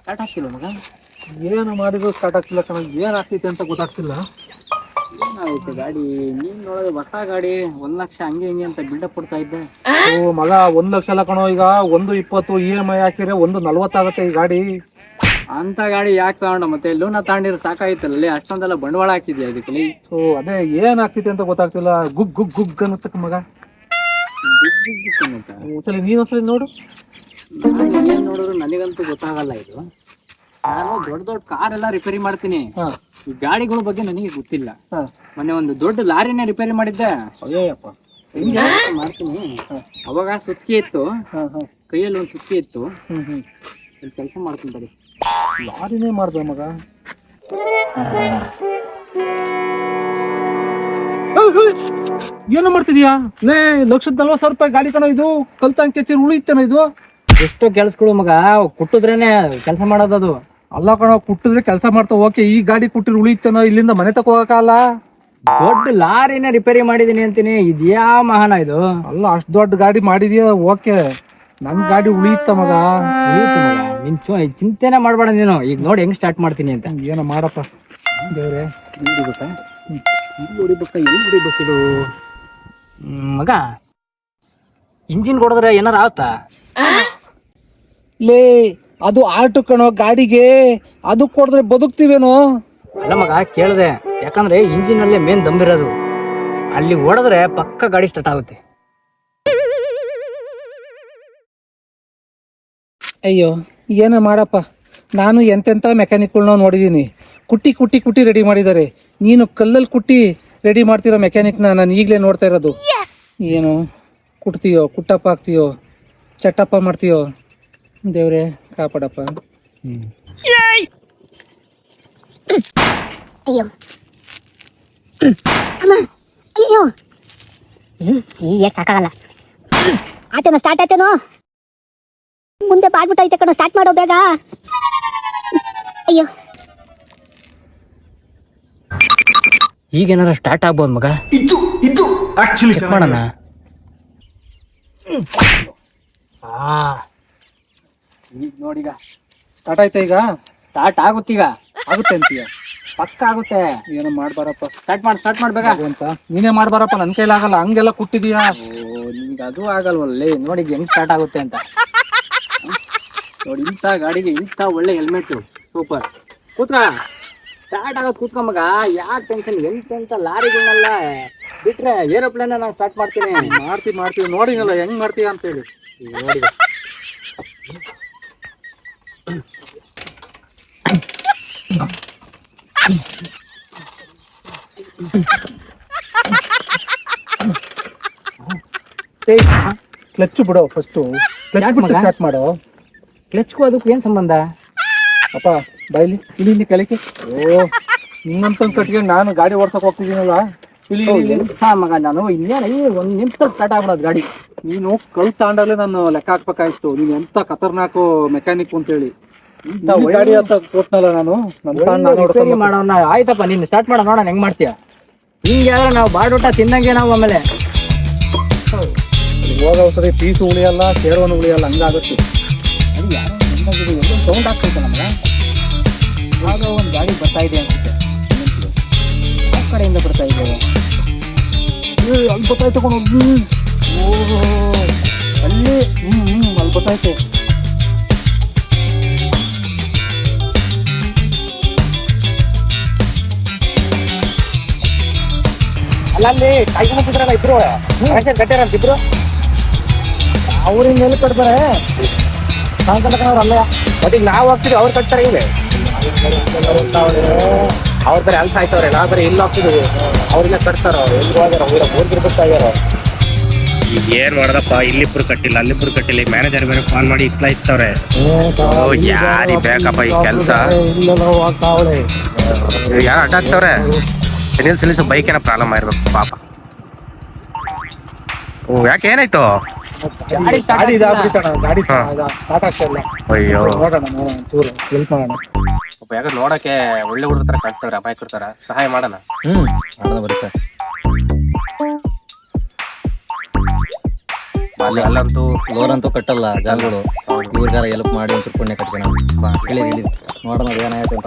Start ಆಗ್ತಿಲ್ಲ ಮಗ. ಏನು ಮಾಡಿದ್ರು ಸ್ಟಾರ್ಟ್ ಆಗ್ತಿಲ್ಲ ಕಣ. ಏನ್ ಆಗ್ತೈತೆ ಅಂತ ಗೊತ್ತಾಗ್ತಿಲ್ಲ. ಏನಾಗೈತೆ ಗಾಡಿ? ನೀನ್ ನೋಡೋದು ಹೊಸ ಗಾಡಿ 1 ಲಕ್ಷ ಹಂಗೆ ಹಿಂಗೆ ಅಂತ ಬಿಲ್ಡಪ್ ಕೊಡ್ತಾ ಇದ್ದೆ. ಓ ಮಗ 1 ಲಕ್ಷ ಅಲ್ಲ ಕಣೋ, ಈಗ 1.20 EMI ಹಾಕಿದ್ರೆ 1.40 ಆಗುತ್ತೆ ಈ ಗಾಡಿ. ಅಂತ ಗಾಡಿ ಯಾಕೆ ತಗೊಂಡ? ಮತ್ತೆ ಲೋನ ತಗೊಂಡಿರೋ ಸಾಕಾಯ್ತಲ್ಲ, ಅಷ್ಟೊಂದೆಲ್ಲ ಬಂಡವಾಳ ಹಾಕ್ತಿದ್ಯಾ ಅದಕ್ಕೆ. ಸೊ ಅದೇ ಏನ್ ಆಗ್ತೈತೆ ಅಂತ ಗೊತ್ತಾಗ್ತಿಲ್ಲ. ಗುಗ್ ಗುಗ್ ಗುಗ್ ಅನ್ನತ್ತೆ ಮಗ. ಒಂದ್ಸಲಿ ನೀನೊಂದ್ಸಲಿ ನೋಡು. ಏನ್ ನೋಡಿದ್ರು ನನಗಂತೂ ಗೊತ್ತಾಗಲ್ಲ ಇದು. ನಾನು ದೊಡ್ಡ ದೊಡ್ಡ ಕಾರ್ ಎಲ್ಲ ರಿಪೇರಿ ಮಾಡ್ತೀನಿ, ಈ ಗಾಡಿಗಳ ಬಗ್ಗೆ ನನಗೆ ಗೊತ್ತಿಲ್ಲ. ಮೊನ್ನೆ ಒಂದು ದೊಡ್ಡ ಲಾರಿನೇ ರಿಪೇರಿ ಮಾಡಿದ್ದೆ. ಅಯ್ಯಪ್ಪ ಮಾಡ್ತೀನಿ. ಅವಾಗ ಸುತ್ತಿ ಇತ್ತು, ಕೈಯಲ್ಲಿ ಒಂದು ಸುತ್ತಿ ಇತ್ತು. ಕೆಲಸ ಮಾಡ್ತೀನಿ ಬರೀ. ಲಾರಿನೇ ಮಾಡ್ದೆ ಮಗ. ಏನು ಮಾಡ್ತಿದ್ಯಾ? 1,40,000 ಗಾಡಿ ಕಣ ಇದು. ಕಲ್ತಂಗ್ ಕೆಚ್ಚಿ ಉಳಿತೇನ ಇದು? ಎಷ್ಟೋ ಕೆಲ್ಸಗಳು ಮಗ, ಕುಟ್ಟಿದ್ರೇನೆ ಕೆಲಸ ಮಾಡೋದದು. ಅಲ್ಲ ಕಣ, ಕುಟ್ಟಿದ್ರೆ ಕೆಲಸ ಮಾಡ್ತಾವ. ಓಕೆ, ಈ ಗಾಡಿ ಕುಟ್ಟಿದ್ರೆ ಉಳಿತೇನೋ? ಇಲ್ಲಿಂದ ಮನೆ ತಕ ಹೋಗಕ್ಕಲ್ಲ. ದೊಡ್ಡ ಲಾರಿನೇ ರಿಪೇರಿ ಮಾಡಿದೀನಿ ಅಂತೀನಿ, ಇದ್ಯಾ ಮಹಾನ ಇದು? ಅಲ್ಲ, ಅಷ್ಟ್ ದೊಡ್ಡ ಗಾಡಿ ಮಾಡಿದ್ಯಾ, ಓಕೆ. ನನ್ ಗಾಡಿ ಉಳಿಯುತ್ತ ಮಗ. ಉಳಿಯುತ್ತೆ ಮಗ, ನೀನ್ ಚಿಂತೆನೆ ಮಾಡ್ಬೇಡ ನೀನು. ಈಗ ನೋಡಿ ಹೆಂಗ್ ಸ್ಟಾರ್ಟ್ ಮಾಡ್ತೀನಿ ಅಂತ. ಏನೋ ಮಾಡಪ್ಪ ದೇವ್ರೆ. ಇಲ್ಲಿ ಹೊಡಿಬೇಕಿದು ಮಗ. ಇಂಜಿನ್ ಕೊಡಿದ್ರೆ ಏನಾರ ಆಗುತ್ತಾ? ಲೇ, ಅದು ಆಟೋ ಕಣೋ, ಗಾಡಿಗೆ ಅದು ಕೊಡಿದ್ರೆ ಬದುಕ್ತಿವೇನೋ? ಅಲ್ಲ ಮಗ, ಕೇಳಿದೆ. ಯಾಕಂದ್ರೆ ಇಂಜಿನ್ ಅಲ್ಲೇ ಮೇನ್ ದಮ್ಮಿರೋದು. ಅಲ್ಲಿ ಓಡಿದ್ರೆ ಪಕ್ಕ ಗಾಡಿ ಸ್ಟಾರ್ಟ್ ಆಗುತ್ತೆ. ಅಯ್ಯೋ, ಏನೋ ಮಾಡಪ್ಪ. ನಾನು ಎಂತೆಂಥ ಮೆಕ್ಯಾನಿಕ್ಗಳನ್ನ ನೋಡಿದ್ದೀನಿ. ಕುಟ್ಟಿ ಕುಟ್ಟಿ ಕುಟ್ಟಿ ರೆಡಿ ಮಾಡಿದ್ದಾರೆ. ನೀನು ಕಲ್ಲಲ್ಲಿ ಕುಟ್ಟಿ ರೆಡಿ ಮಾಡ್ತಿರೋ ಮೆಕ್ಯಾನಿಕ್ನ ನಾನು ಈಗಲೇ ನೋಡ್ತಾ ಇರೋದು. ಏನು ಕುಟ್ತೀಯೋ, ಕುಟ್ಟಪ್ಪ ಹಾಕ್ತೀಯೋ, ಚಟ್ಟಪ್ಪ ಮಾಡ್ತೀಯೋ? ದೇವ್ರೆ ಕಾಪಾಡಪ್ಪ. ಅಯ್ಯೋ ಅಮ್ಮ, ಅಯ್ಯೋ. ಈ ಏಟ್ ಸಾಕಾಗಲ್ಲ. ಆತೇನೋ, ಸ್ಟಾರ್ಟ್ ಆಯ್ತೇನೋ? ಮುಂದೆ ಬಾಡ್ಬಿಟ್ಟೈತೆ ಕಣೋ, ಸ್ಟಾರ್ಟ್ ಮಾಡೋ ಬೇಗ. ಅಯ್ಯೋ, ಈಗೇನಾರ ಸ್ಟಾರ್ಟ್ ಆಗ್ಬೋದು ಮಗ. ಇದು ಆಕ್ಚುಲಿ ಚೆಕ್ ಮಾಡೋಣ. ಈಗ ನೋಡೀಗ ಸ್ಟಾರ್ಟ್ ಆಯ್ತಾ? ಈಗ ಸ್ಟಾರ್ಟ್ ಆಗುತ್ತೀಗ. ಆಗುತ್ತೆ ಅಂತೀಯ? ಪಕ್ಕ ಆಗುತ್ತೆ. ಏನೋ ಮಾಡ್ಬಾರಪ್ಪ. ಸ್ಟಾರ್ಟ್ ಮಾಡ್ಬೇಕಾ ಅಂತ ನೀನೇ ಮಾಡ್ಬಾರಪ್ಪ, ನನ್ ಕೈಲಾಗಲ್ಲ. ಹಂಗೆಲ್ಲ ಕುಟ್ಟಿದೀಯಾ? ನಿಮ್ಗೆ ಅದು ಆಗಲ್ವಲ್ಲೇ. ನೋಡಿ ಹೆಂಗ್ ಸ್ಟಾರ್ಟ್ ಆಗುತ್ತೆ ಅಂತ. ನೋಡಿ, ಇಂಥ ಗಾಡಿಗೆ ಇಂಥ ಒಳ್ಳೆ ಹೆಲ್ಮೆಟ್ ಸೂಪರ್. ಕೂತ್ಕ, ಸ್ಟಾರ್ಟ್ ಆಗೋದು ಕೂತ್ಕ ಮಗ. ಯಾಕೆ ಟೆನ್ಷನ್? ಎಂತೆಂತ ಲಾರಿಗಳನ್ನೆಲ್ಲ ಬಿಟ್ರೆ ಏರೋಪ್ಲೇನ್ ನಾನು ಸ್ಟಾರ್ಟ್ ಮಾಡ್ತೀನಿ. ಮಾಡ್ತೀವಿ ನೋಡಿನಲ್ಲ ಹೆಂಗ್ ಮಾಡ್ತೀಯ ಅಂತೇಳಿ. ನೋಡಿ, ಕ್ಲಚ್ ಬಿಡೋ ಫಸ್ಟ್. ಸ್ಟಾರ್ಟ್ ಮಾಡೋ. ಕ್ಲಚ್ಗೂ ಅದಕ್ಕೂ ಏನ್ ಸಂಬಂಧ? ಅಪ್ಪ ಬೈಲಿ ಇಲ್ಲಿ ಕೆಳಕ್ಕೆ. ಓ, ನಿನ್ನಂತ ಕಟ್ಗೆ ನಾನು ಗಾಡಿ ಓಡ್ಸಕ್ ಹೋಗ್ತಿದ್ದೀನಲ್ಲ. ಹಾ ಮಗ, ನಾನು ಇನ್ನೇನು ಒಂದ್ ನಿಮಿಷ ಸ್ಟಾರ್ಟ್ ಆಗ್ಬಿಡೋದು ಗಾಡಿ. ನೀನು ಕಲ್ ತಾಂಡಲ್ಲೇ ನಾನು ಲೆಕ್ಕ ಹಾಕ್ಬೇಕಾಯ್ತು. ನೀನ್ ಎಂತ ಖತರ್ನಾಕು ಮೆಕ್ಯಾನಿಕ್ ಅಂತೇಳಿ. ಗಾಡಿ ಅಂತ ಕೊಟ್ನಲ್ಲ ನಾನು. ಮಾಡೋಣ. ಆಯ್ತಪ್ಪ, ನೀನು ಸ್ಟಾರ್ಟ್ ಮಾಡೋ, ನೋಡೋಣ ಹೆಂಗ್ ಮಾಡ್ತೀಯ. ಹಿಂಗೆ ಆದ್ರೆ ನಾವು ಬಾಡೂಟ ತಿನ್ನಂಗೆ ನಾವು. ಆಮೇಲೆ ಹೋಗೋಸರಿ ಪೀಸು ಉಳಿಯಲ್ಲ, ಸೇರ್ವನು ಉಳಿಯಲ್ಲ, ಹಂಗಾಗುತ್ತೆ. ಅದು ಯಾರೋ ಎಲ್ಲೋ ಸೌಂಡ್ ಆಗ್ತೈತೆ ನಮ್ಗೆ. ಆಗ ಒಂದು ಗಾಡಿ ಬರ್ತಾ ಇದೆ ಅನ್ಸುತ್ತೆ. ಯಾವ ಕಡೆಯಿಂದ ಬರ್ತಾ ಇದೆ? ಅಲ್ಲಿ ಗೊತ್ತಾಯ್ತು ಕಣೋ. ಓಹೋ, ಅಲ್ಲಿ ಅಲ್ಲಿ ಗೊತ್ತಾಯ್ತು. ಅಲ್ಲಲ್ಲಿ ಕಾಯ್ಕೊಂಡ್ಬಿಟ್ಟಿದ್ರಲ್ಲ ಇಬ್ರು, ಕಟ್ಟಾರ ಅಂತ ಇಬ್ರು. ಅವ್ರಿಗೆ ಮೇಲೆ ಕಟ್ತಾರೆ, ಅವ್ರು ಅಲ್ಲ. ಮತ್ತೆ ಈಗ ನಾವು ಹೋಗ್ತೀವಿ, ಅವ್ರು ಕಟ್ತಾರೆ. ಈಗ ಅವ್ರ ಬರೀ ಅಲ್ಲಿ ಸಾಯ್ತವ್ರೆ, ನಾವು ಬರೀ ಇಲ್ಲಿ ಹೋಗ್ತಿದ್ವಿ. ಅವ್ರನ್ನ ಕಟ್ತಾರೋ ಎಲ್ಲಿ ಹೋಗ್ಯಾರ? ಊರಿಗೆ ಬಿಡ್ತಾ ಇದಾರೋ. ಈಗ ಏನ್ ಮಾಡದಪ್ಪ, ಇಲ್ಲಿಬ್ರು ಕಟ್ಟಿಲ್ಲ ಅಲ್ಲಿಬ್ರು ಕಟ್ಟಿಲ್ಲ. ಈ ಮ್ಯಾನೇಜರ್ ಬೇರೆ ಫೋನ್ ಮಾಡಿ ಇತ್ಲಾ ಇತ್ತವ್ರೆ. ಯಾರಿಗೆ ಬೇಕಪ್ಪ ಈ ಕೆಲ್ಸ? ಯಾರು ಅಡ್ಡ ಆಗ್ತವ್ರೆ? ಸಲೀಸು ಬೈಕ್ ಏನೋ ಪ್ರಾಬ್ಲಮ್ ಆಗಿರ್ಬೇಕು ಪಾಪ. ಯಾಕೆ ಏನಾಯ್ತು? ಗಾಡಿ ಇದಾಗ್ಬಿಟ್ಟಣ. ಗಾಡಿ ಸ್ಟಾರ್ಟ್ ಆಗ್ತಾ ಇಲ್ಲ. ಅಯ್ಯೋ, ನೋಡೋಣ ಚೂರು ಹೆಲ್ಪ್ ಮಾಡೋಣ. ಯಾಕ ನೋಡಕ್ಕೆ ಒಳ್ಳೆ ಹುಡುಗರ ತರ ಕಾಣ್ತವ್ರೆ, ಅಮಾಯಕರ ತರ. ಸಹಾಯ ಮಾಡೋಣ. ಮಾಡೋಣ ಬರೀ ಸರ್. ಅಲ್ಲಂತೂ ಲೋನ್ ಅಂತೂ ಕಟ್ಟಲ್ಲ ಜನಗಳು. ಇವ್ರಿಗಾರ ಹೆಲ್ಪ್ ಮಾಡಿ ಒಂಚೂರು ಪುಣ್ಯ ಕಟ್ಕೋಣ. ಹೇಳಿ ನೋಡೋಣ ಏನಾಯ್ತು ಅಂತ.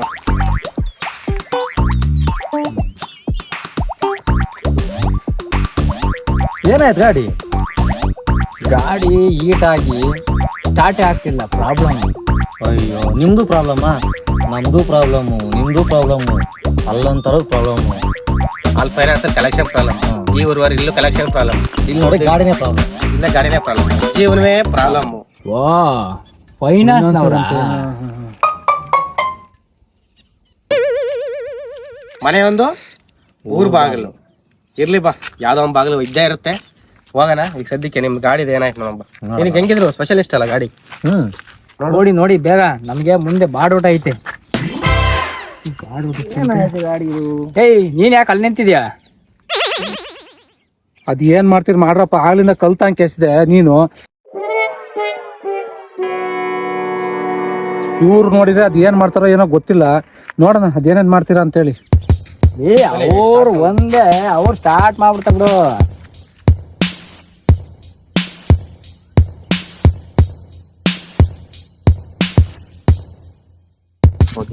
ಏನಾಯ್ತು ಗಾಡಿ? ಗಾಡಿ ಹೀಟಾಗಿ ಸ್ಟಾರ್ಟೇ ಆಗ್ತಿಲ್ಲ, ಪ್ರಾಬ್ಲಮ್. ಅಯ್ಯೋ, ನಿಮ್ದು ಪ್ರಾಬ್ಲಮ್ಮಾ? ನಮ್ದು ಪ್ರಾಬ್ಲಮ್ಮು, ನಿಮ್ದು ಪ್ರಾಬ್ಲಮ್ಮು, ಅಲ್ಲೊಂಥರದ್ದು ಪ್ರಾಬ್ಲಮ್ಮು. ಅಲ್ಲಿ ಫೈನಾನ್ಸ್ ಕಲೆಕ್ಷನ್ ಪ್ರಾಬ್ಲಮ್, ಈ ಊರ್ವರ್ ಇಲ್ಲೂ ಕಲೆಕ್ಷನ್ ಪ್ರಾಬ್ಲಮ್, ಇಲ್ಲಿ ನೋಡಿ ಗಾಡಿನೇ ಪ್ರಾಬ್ಲಮ್, ಇಲ್ಲ ಗಾಡಿನೇ ಪ್ರಾಬ್ಲಮ್, ಜೀವನವೇ ಪ್ರಾಬ್ಲಮ್. ವಾ, ಫೈನಾನ್ಸ್ ಮನೆ ಒಂದು ಊರ್ ಬಾಗಿಲು ಇರ್ಲಿ ಬಾ, ಯಾವ್ದೋ ಒಂದ್ ಬಾಗಿಲು ಇದ್ದೇ ಇರುತ್ತೆ. ಹೋಗೋಣ ಈಗ ಸದ್ಯಕ್ಕೆ. ನಿಮ್ ಗಾಡಿದ ಏನಾಯ್ತು ನೋಡಮ್ಮ. ನಿನಗೆ ಹೆಂಗಿದ್ರು ಸ್ಪೆಷಲಿಸ್ಟ್ ಅಲ್ಲ ಗಾಡಿ. ನೋಡಿ ನೋಡಿ ಬೇಗ, ನಮ್ಗೆ ಮುಂದೆ ಬಾಡೂಟ ಐತೆ. ಏಯ್, ನೀನ್ ಯಾಕೆ ಅಲ್ಲಿ ನಿಂತಿದ್ಯಾ? ಅದ್ ಏನ್ ಮಾಡ್ತೀರಿ ಮಾಡ್ರಪ್ಪ, ಆಗ್ಲಿಂದ ಕಲ್ತಂಗ್ ಕೆಸಿದೆ ನೀನು. ಇವ್ರು ನೋಡಿದ್ರೆ ಅದ್ ಏನ್ ಮಾಡ್ತಾರೋ ಏನೋ ಗೊತ್ತಿಲ್ಲ. ನೋಡೋಣ ಅದೇನೇನ್ ಮಾಡ್ತೀರಾ ಅಂತೇಳಿ. ಅವ್ರು ಒಂದೇ, ಅವ್ರು ಸ್ಟಾರ್ಟ್ ಮಾಡ್ಬಿಡ್ತಾ ಬಿಡು.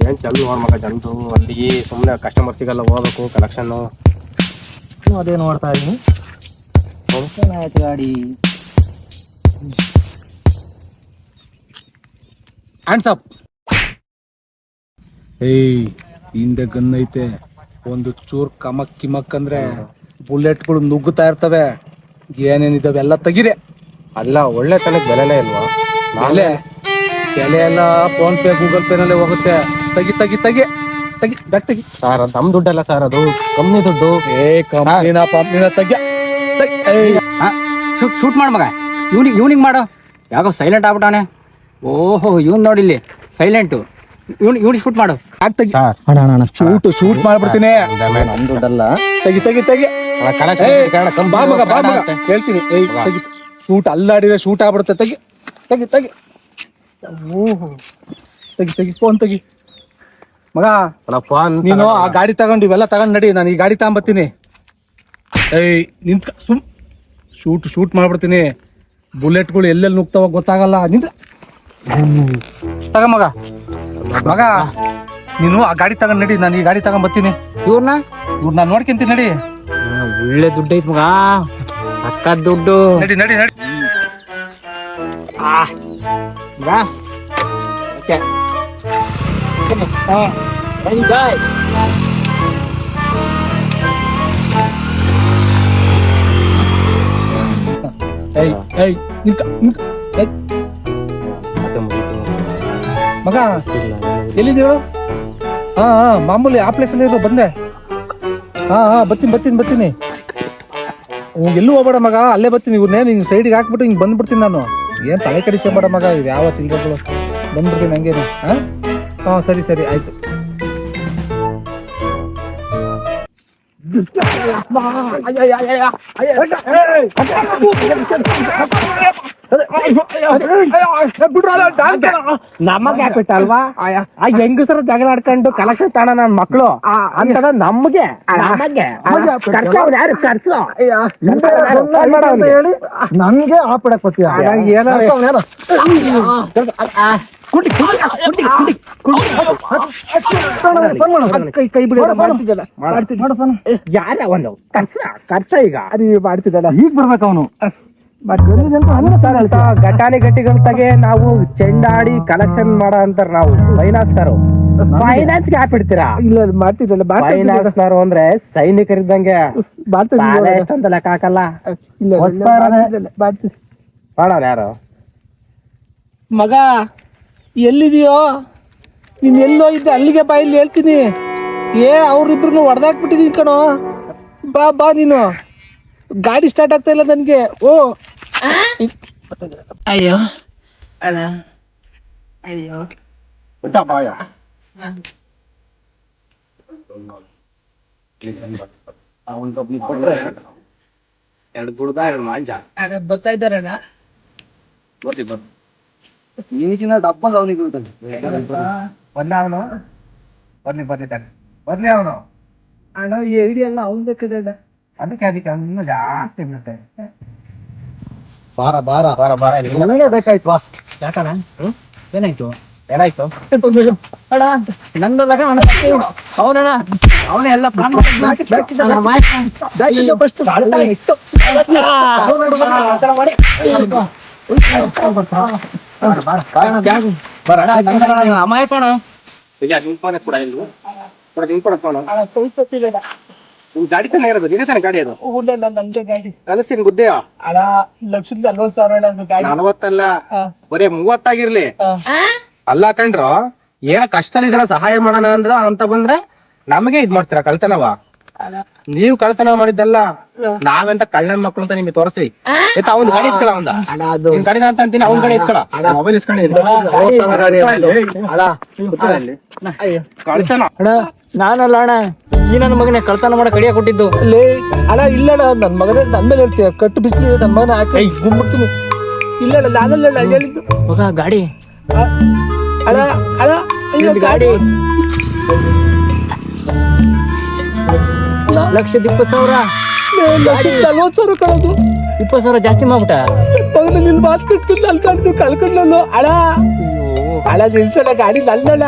ಏನ್ ಚಲ್ ನೋಡ್ ಮಗ, ಜನರು ಅಲ್ಲಿ ಸುಮ್ನೆ ಕಸ್ಟಮರ್ ಸಿಗಲ್ಲ, ಹೋಗ್ಬೇಕು ಕಲೆಕ್ಷನ್. ಅದೇ ನೋಡ್ತಾ ಇದೀನಿ. ಆಯ್ತು ಗಾಡಿ. Hands up. ಏಯ್, ಹಿಂದೆ ಗನ್ ಐತೆ, ಒಂದು ಚೂರ್ ಕಮಕ್ ಕಿಮಕ್ ಅಂದ್ರೆ ಬುಲೆಟ್ಗಳು ನುಗ್ಗುತ್ತಾ ಇರ್ತವೆ. ಏನೇನಿದಾವೆ ಎಲ್ಲ ತೆಗಿದೆ. ಅಲ್ಲ, ಒಳ್ಳೆ ತನಕ ಬೆಲೆನೇ ಇಲ್ವಾ? ಬೆಲೆ ಎಲ್ಲ ಫೋನ್ ಪೇ ಗೂಗಲ್ ಪೇ ನಲ್ಲೇ ಹೋಗುತ್ತೆ. ತೆಗಿ ತೆಗಿ ತೆಗಿ ತೆಗಿ ಬ್ಯಾಗ್ ತೆಗಿ. ಸರ್ ಅದು ನಮ್ ದುಡ್ಡಲ್ಲ ಸರ್, ಅದು ಕಮ್ಮಿ ದುಡ್ಡು. ಕಂಪ್ನಿನ ಪಂಪ್ನಿನ ತೆಗಿ. ಶೂಟ್ ಮಾಡ ಮಗ, ಇವ್ನಿಗೆ ಮಾಡು. ಯಾಕೋ ಸೈಲೆಂಟ್ ಆಗ್ಬಿಟ್ಟಾನೆ. ಓಹೋ, ಇವನ್ ನೋಡಿಲ್ಲಿ ಸೈಲೆಂಟು. ಇವ್ನಿಗೆ ಶೂಟ್ ಮಾಡು. ತೆಗಿ ಶೂಟ್ ಮಾಡ್ಬಿಡ್ತೀನಿ. ನಮ್ ದುಡ್ಡಲ್ಲ. ತೆಗಿ ತೆಗಿ ತೆಗಿ. ಬಾ ಮಗ, ಬಾ ಮಗ, ಹೇಳ್ತೀನಿ. ತೆಗಿ. ಶೂಟ್ ಅಲ್ಲಾಡಿದ್ರೆ ಶೂಟ್ ಆಗ್ಬಿಡುತ್ತೆ. ತೆಗಿ ತೆಗಿ ತೆಗಿ. ಓಹೋ, ತೆಗಿ ತೆಗಿ, ಫೋನ್ ತೆಗಿ ಮಗ. ನೀನು ಆ ಗಾಡಿ ತಗೊಂಡು ಇವೆಲ್ಲ ತಗೊಂಡ್ ನಡಿ, ನಾನು ಈ ಗಾಡಿ ತಗೊಂಬತ್ತೀನಿ. ಏಯ್ ನಿಂತ, ಶೂಟ್ ಮಾಡ್ಬಿಡ್ತೀನಿ. ಬುಲೆಟ್ಗಳು ಎಲ್ಲೆಲ್ಲಿ ನುಗ್ತಾವ ಗೊತ್ತಾಗಲ್ಲ. ನಿಂತ ತಗ ಮಗ. ಮಗ ನೀನು ಆ ಗಾಡಿ ತಗೊಂಡ್ ನಡಿ, ನಾನು ಈ ಗಾಡಿ ತಗೊಂಬತ್ತೀನಿ. ಇವ್ರನ್ನ ನೋಡ್ಕೊಂತೀನಿ, ನಡಿ. ಒಳ್ಳೆ ದುಡ್ಡು ಐತ್ ಮಗ, ಸಕ್ಕತ್ ದುಡ್ಡು. ನಡಿ ನಡಿ ನಡಿ. ಮಗ, ಓಕೆ. ಎಂಜಾಯ್. ಏಯ್ ಏಯ್ ನಿಂತ್ಕ, ನಿಂತ್ಕ. ಏಯ್ ಮಗ, ಎಲ್ಲಿದ್ದೀರು? ಹಾ ಮಾಮೂಲಿ ಆ ಪ್ಲೇಸ್ ಅಲ್ಲಿ ಇರೋ, ಬಂದೆ. ಹಾ ಬರ್ತೀನಿ. ಎಲ್ಲೂ ಹೋಗ್ಬೇಡ ಮಗ, ಅಲ್ಲೇ ಬರ್ತೀನಿ. ಇವ್ರನ್ನೇ ಹಿಂಗ್ ಸೈಡ್ಗೆ ಹಾಕ್ಬಿಟ್ಟು ಹಿಂಗ್ ಬಂದ್ಬಿಡ್ತೀನಿ ನಾನು. ಏನ್ ತಲೆ ಕಡಿಸ್ಕೊಂಬೇಡ ಮಗ, ಇದು ಯಾವ ಚಿಲ್ರೆಗಳು. ಬಂದ್ಬಿಡ್ತೀನಿ ಹಂಗೇನು. ಹಾ ಸರಿ ಆಯ್ತು. ನಮಗೆ ಹಾಕ್ಬಿಟ್ಟ ಅಲ್ವಾ? ಆ ಹೆಂಗಸರ ಜಗಳ ಆಡ್ಕೊಂಡು ಕಲೆಕ್ಷನ್ ತಾಣ ನನ್ ಮಕ್ಳು ಅಂತದ ನಮ್ಗೆ ಕರ್ಸು ಹೇಳಿ ನನ್ಗೆ ಆಪಡಕ್ ಬರ್ತೀಯ. ಕೈ ಬಿಡ ಯಾರ ಒಂದು ಕರ್ಸ ಈಗ ಮಾಡ್ತಿದ್ದಲ್ಲ, ಈಗ ಬರ್ಬೇಕು ಅವನು. ಗಟ್ಟಾಲಿ ಗಟ್ಟಿಗಳ ತಗೆ ನಾವು ಚೆಂಡಾಡಿ ಕಲೆಕ್ಷನ್ ಮಾಡೋ ಅಂತಾರ. ನಾವು ಫೈನಾನ್ಸ್ ಗೆ ಹಾಕ್ಬಿಡ್ತೀರಾ? ಇಲ್ಲ ಮಾಡ್ತಿದ್ದಲ್ಲ, ಫೈನಾನ್ಸ್ ಅಂದ್ರೆ ಸೈನಿಕರಿದ್ದಂಗೆ ಅಂತ ಲೆಕ್ಕ ಹಾಕಲ್ಲ. ಮಾಡೋಣ ಯಾರು? ಮಗ ಎಲ್ಲಿದೆಯೋ ನೀನ್ ಎಲ್ಲೋ ಇದ್ದೆ, ಅಲ್ಲಿಗೆ ಬಾ, ಇಲ್ಲಿ ಹೇಳ್ತೀನಿ. ಅವ್ರಿಬ್ರು ಹೊಡೆದಾಕ್ಬಿಟ್ಟಿದೀನಿ ಕಣೋ. ಬಾ ನೀನು. ಗಾಡಿ ಸ್ಟಾರ್ಟ್ ಆಗ್ತಾ ಇಲ್ಲ ನನ್ಗೆ. ಅಯ್ಯೋ ಅಲ್ಲ, ಅಯ್ಯೋ ಎರಡು ಗುಡ್ದ ಎರಡು ಮಾಂಜ ಬರ್ತಾ ಇದ್ದಾರಣ್ಣ. ಈಗಿನ ಡಬ್ಬಲ್ ಅವನಿಗೆ ಬರ್ಲಿ ಅವನು. ಅಣ್ಣ ಈ ಐಡಿಯಾ ಎಲ್ಲ ಅವನ್ ಬೇಕಿದೆ, ಅದಕ್ಕೆ ಅವ್ನು ಇನ್ನೂ ಜಾಸ್ತಿ ಬೀಳುತ್ತೆ. ಬಾರ ಬಾರ ಬಾರ ಬಾರ ನನಗೆ ಬೇಕಾಯ್ತು ಬಾಸ್. ಯಾಕಣ್ಣ ಏನಾಯ್ತು ಏನಾಯ್ತು? ಅಣ್ಣ ನಂದು ಅವನಣ್ಣ ಅವನೇ ಎಲ್ಲ ಪ್ಲಾನ್ ಅಮಾಯಕಣ ನಿಮ್ ಗಾಡಿ ತಾನೆ ಇರೋದು, ನಿನ್ನ ತಾನೆ ಗಾಡಿ ಅದು? ನಮ್ದೇ ಗಾಡಿ ಕಲಸಿನ ಗುದ್ದೆಯ ಅಣ್ಣ 1,40,000 ಗಾಡಿ 40 ಬರೀ 30 ಆಗಿರ್ಲಿ. ಅಲ್ಲ ಕಣ್ರು, ಏನ ಕಷ್ಟದಲ್ಲಿದ್ರ ಸಹಾಯ ಮಾಡೋಣ ಅಂದ್ರ ಅಂತ ಬಂದ್ರೆ ನಮಗೆ ಇದ್ ಮಾಡ್ತೀರಾ ಕಳ್ತನವ? ನೀವ್ ಕಳ್ತನ ಮಾಡಿದ್ದಲ್ಲ, ನಾವೆಂತ ಕಳ್ಳನ್ ಮಕ್ಳು ಅಂತ ನಿಮ್ಗೆ ತೋರಿಸ್ತೀವಿ. ಅವ್ನ್ ಗಾಡಿ ಇಟ್ಕೊಳ, ಅವಂದ ನಿನ್ ಗಾಡಿ ಅಂತ ಅಂತೀನಿ, ಅವ್ನ್ ಗಾಡಿ ಇಟ್ಕೊಳ. ಮೊಬೈಲ್ ಕಳ್ತನ ಅಣ್ಣ ನಾನಲ್ಲ ಅಣ್ಣ, ಈ ನನ್ನ ಮಗನೇ ಕಳ್ತನ ಮಾಡಕ್ ಕಡಿಯ ಕೊಟ್ಟಿದ್ದು. ಲೇ ಅಣ್ಣ ಇಲ್ಲಣ್ಣ, ನನ್ ಮಗನೇ ನನ್ ಮೇಲೆ ಹೇಳ್ತೀಯ, ಕಟ್ಟು ಬಿಸ್ಲಿ ನನ್ ಮಗನ ಹಾಕಿ ಗುಂಬಿಡ್ತೀನಿ. ಇಲ್ಲಣ್ಣ ನಾನಲ್ಲ ಹೇಳಿದ್ದು ಮಗ ಗಾಡಿ ಅಣ್ಣ ಅಣ್ಣ ಅಯ್ಯೋ ಗಾಡಿ 1,20,000. 1,40,000 ಕಳೋದು 20,000 ಜಾಸ್ತಿ ಮಾಡ್ಬಿಟ್ಟ. ಮಗನ ನಿಲ್ ಮಾತು ಕಟ್ಕೊಂಡು ಅಲ್ಲಿ ಕಾಣ್ತು ಕಳ್ಕೊಂಡ್ ನಾನು. ಅಣ್ಣ ಅಣ್ಣ ನಿಲ್ಸಣ್ಣ, ಗಾಡಿ ನಲ್ಲಣ್ಣ.